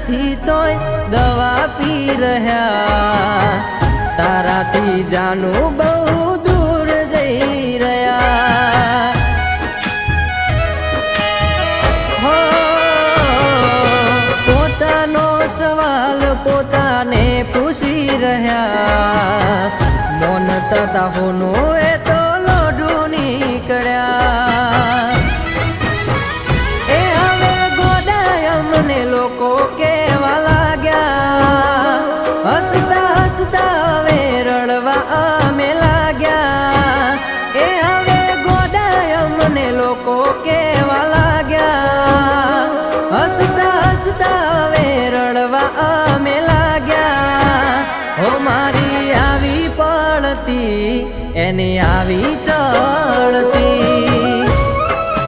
નથી તોય દવા પી રહ્યા તારાથી જાનું બહુ દૂર જઈ રહ્યા હો પોતાનો સવાલ પોતાને પૂછી રહ્યા મોન તથા હોનું એ તો લોઢું નીકળ્યા એ હવે ગોડાય અમને લોકો કેવા લાગ્યા હસતા હસતા હવે રડવા અમે લાગ્યા એ હવે ગોડાય અમને લોકો કેવા લાગ્યા હસતા હસતા હવે રડવા અમે લાગ્યા હો મારી આવી પડતી એની આવી ચડતી